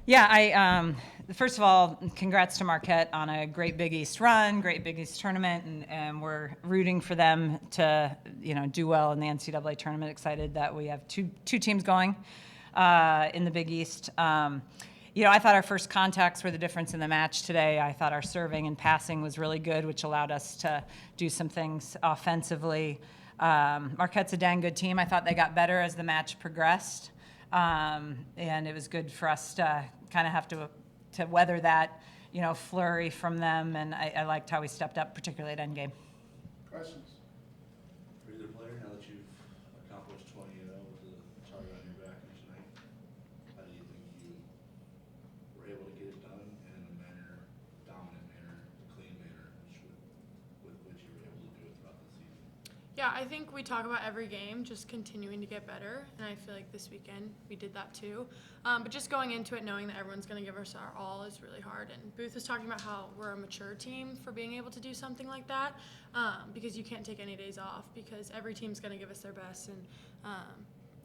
Yeah, first of all, congrats to Marquette on a great Big East run, great Big East tournament, and we're rooting for them to, do well in the NCAA tournament. Excited that we have two teams going in the Big East. I thought our first contacts were the difference in the match today. I thought our serving and passing was really good, which allowed us to do some things offensively. Marquette's a dang good team. I thought they got better as the match progressed. And it was good for us to kind of have to weather that, flurry from them. And I liked how we stepped up, particularly at endgame. Questions? For either player, now that you've accomplished 20 with the target on your back tonight, how do you think you were able to get it done in a manner, dominant manner, clean manner, with which you were able to do it throughout the season? Yeah, I think we talk about every game just continuing to get better, and I feel like this weekend we did that too. But just going into it knowing that everyone's going to give us our all is really hard. And Booth was talking about how we're a mature team for being able to do something like that, because you can't take any days off because every team's going to give us their best. And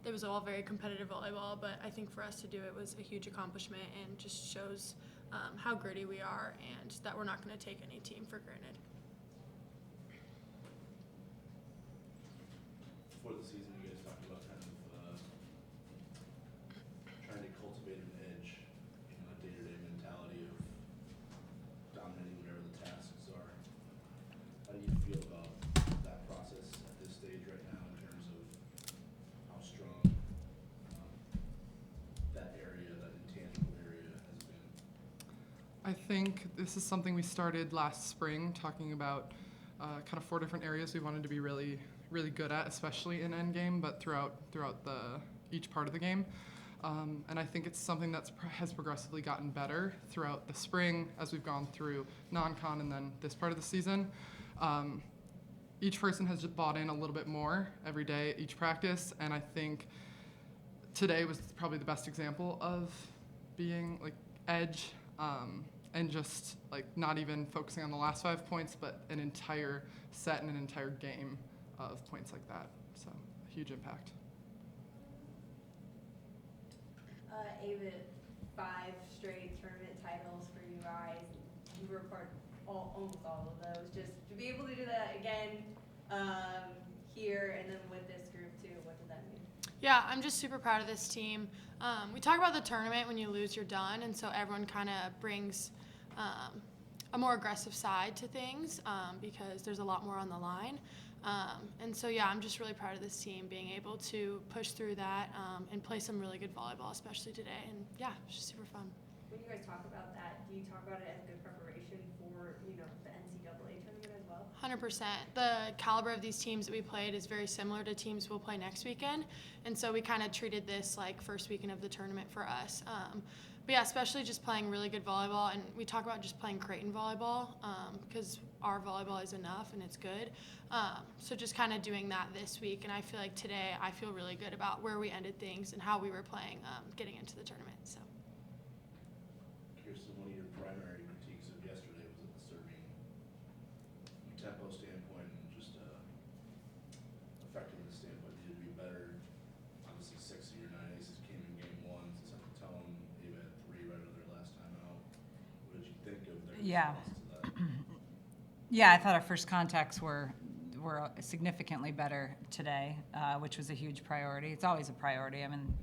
it was all very competitive volleyball, but I think for us to do it was a huge accomplishment and just shows how gritty we are and that we're not going to take any team for granted. Before the season, you guys talked about kind of trying to cultivate an edge, a day-to-day mentality of dominating whatever the tasks are. How do you feel about that process at this stage right now in terms of how strong that area, that intangible area has been? I think this is something we started last spring, talking about kind of 4 different areas we wanted to be really good at, especially in endgame, but throughout each part of the game. And I think it's something that has progressively gotten better throughout the spring as we've gone through non-con and then this part of the season. Each person has just bought in a little bit more every day, each practice, and I think today was probably the best example of being like edge and just like not even focusing on the last 5 points, but an entire set and an entire game of points like that. So, a huge impact. Ava, 5 straight tournament titles for you guys. You were part almost all of those. Just to be able to do that again here and then with this group too, what does that mean? Yeah, I'm just super proud of this team. We talk about the tournament, when you lose, you're done, and so everyone kind of brings a more aggressive side to things because there's a lot more on the line. And so, yeah, I'm just really proud of this team being able to push through that and play some really good volleyball, especially today. And, yeah, it's just super fun. When you guys talk about that, do you talk about it as good preparation for, the NCAA tournament as well? 100%. The caliber of these teams that we played is very similar to teams we'll play next weekend. And so we kind of treated this like first weekend of the tournament for us. But yeah, especially just playing really good volleyball. And we talk about just playing Creighton volleyball because our volleyball is enough and it's good. So just kind of doing that this week. And I feel like today I feel really good about where we ended things and how we were playing getting into the tournament. So. Kirsten, one of your primary critiques of yesterday was at the serving tempo standpoint and just effectiveness standpoint needed to be better. Obviously, 6 of your 9 aces came in game 1 to set the tone. Ava had 3 right over their last time out. What did you think of their response to that? Yeah, I thought our first contacts were significantly better today, which was a huge priority. It's always a priority. I mean,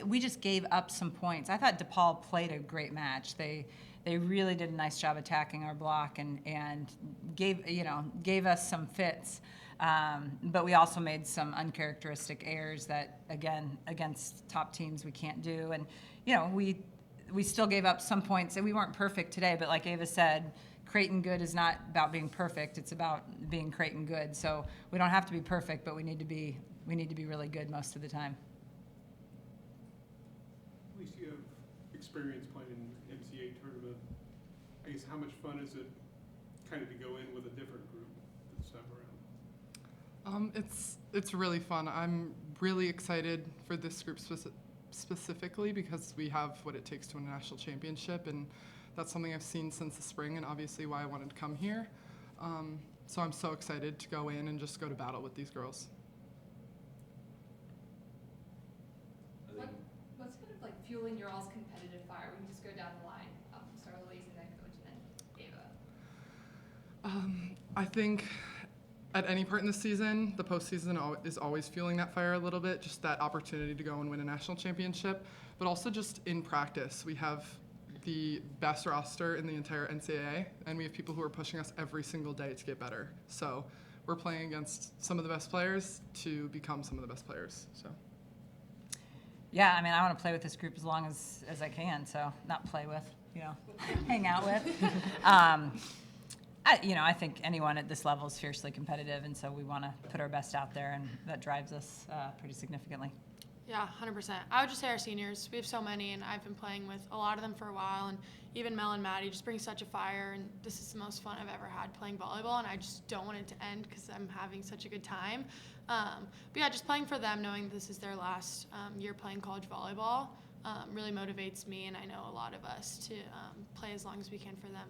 we just gave up some points. I thought DePaul played a great match. They really did a nice job attacking our block and gave us some fits. But we also made some uncharacteristic errors that, again, against top teams we can't do. And, we still gave up some points. And we weren't perfect today, but like Ava said, Creighton good is not about being perfect. It's about being Creighton good. So we don't have to be perfect, but we need to be really good most of the time. At least you have experience playing in NCAA tournament. I guess how much fun is it kind of to go in with a different group this time around? It's really fun. I'm really excited for this group specifically because we have what it takes to win a national championship, and that's something I've seen since the spring and obviously why I wanted to come here. So I'm so excited to go in and just go to battle with these girls. I think fueling your all's competitive fire? We can just go down the line. Start with Elise and then Coach and then Ava. I think at any point in the season, the postseason is always fueling that fire a little bit, just that opportunity to go and win a national championship. But also just in practice, we have the best roster in the entire NCAA, and we have people who are pushing us every single day to get better. So we're playing against some of the best players to become some of the best players. So. Yeah, I mean, I want to play with this group as long as I can. So not play with, hang out with. I think anyone at this level is fiercely competitive, and so we want to put our best out there, and that drives us pretty significantly. Yeah, 100%. I would just say our seniors. We have so many, and I've been playing with a lot of them for a while, and even Mel and Maddie just bring such a fire, and this is the most fun I've ever had playing volleyball, and I just don't want it to end because I'm having such a good time. But yeah, just playing for them, knowing this is their last year playing college volleyball, really motivates me, and I know a lot of us to play as long as we can for them.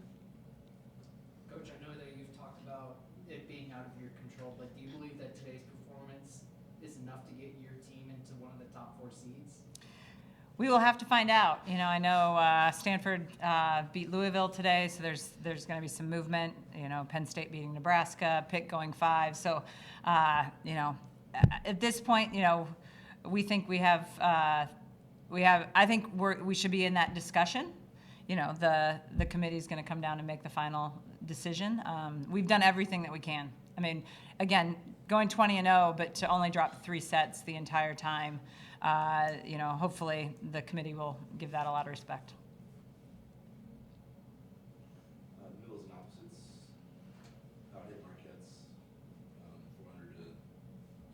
Coach, I know that you've talked about it being out of your control, but do you believe that today's performance is enough to get your team into one of the top 4 seeds? We will have to find out. I know Stanford beat Louisville today, so there's going to be some movement. Penn State beating Nebraska, Pitt going 5. So, at this point, we think we have. I think we should be in that discussion. The committee is going to come down and make the final decision. We've done everything that we can. I mean, again, going 20-0, but to only drop 3 sets the entire time. Hopefully the committee will give that a lot of respect. Middles and opposites, how it hit Marquette's 400 to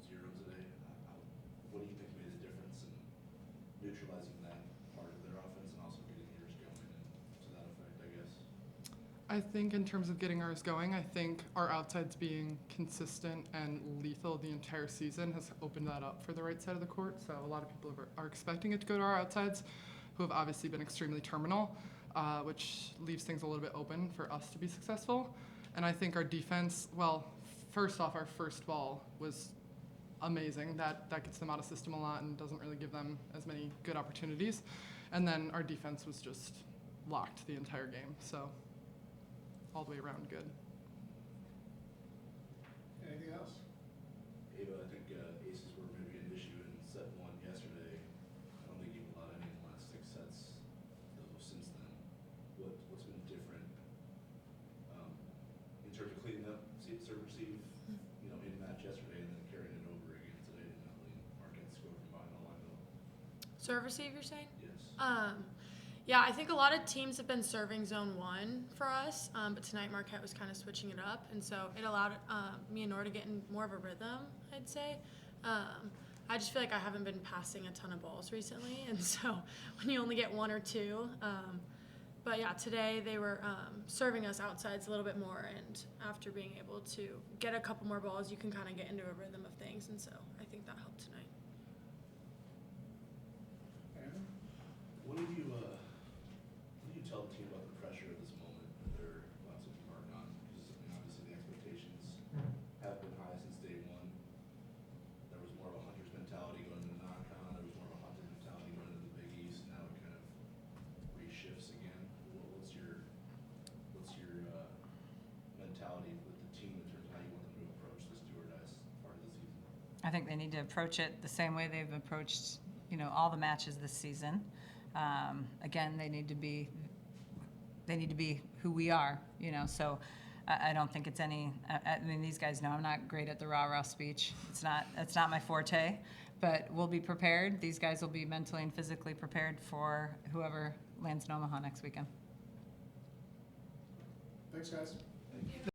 0 today. What do you think made the difference in neutralizing that part of their offense and also getting yours going and to that effect, I guess? I think in terms of getting ours going, I think our outsides being consistent and lethal the entire season has opened that up for the right side of the court. So a lot of people are expecting it to go to our outsides, who have obviously been extremely terminal, which leaves things a little bit open for us to be successful. And I think our defense, well, first off, our first ball was amazing. That gets them out of system a lot and doesn't really give them as many good opportunities. And then our defense was just locked the entire game. So all the way around good. Anything else? Ava, I think aces were maybe an issue in set 1 yesterday. I don't think you've allowed any in the last 6 sets though since then. What's been different in terms of cleaning up serve receive, in match yesterday and then carrying it over again today to not letting Marquette score from behind the line though? Serve receive, you're saying? Yes. Yeah, I think a lot of teams have been serving zone 1 for us, but tonight Marquette was kind of switching it up, and so it allowed me and Nora to get in more of a rhythm, I'd say. I just feel like I haven't been passing a ton of balls recently, and so when you only get 1 or 2. But yeah, today they were serving us outsides a little bit more, and after being able to get a couple more balls, you can kind of get into a rhythm of things, and so I think that helped tonight. What do you tell the team about the pressure of this moment that they're about to embark on? Because obviously the expectations have been high since day 1. There was more of a hunter's mentality going into non-con. There was more of a hunter mentality going into the Big East. Now it kind of reshifts again. What's your mentality with the team in terms of how you want them to approach this do-or-die part of the season? I think they need to approach it the same way they've approached, all the matches this season. Again, they need to be who we are, so I don't think it's any, I mean, these guys know I'm not great at the rah-rah speech. It's not my forte, but we'll be prepared. These guys will be mentally and physically prepared for whoever lands in Omaha next weekend. Thanks, guys. Thank you.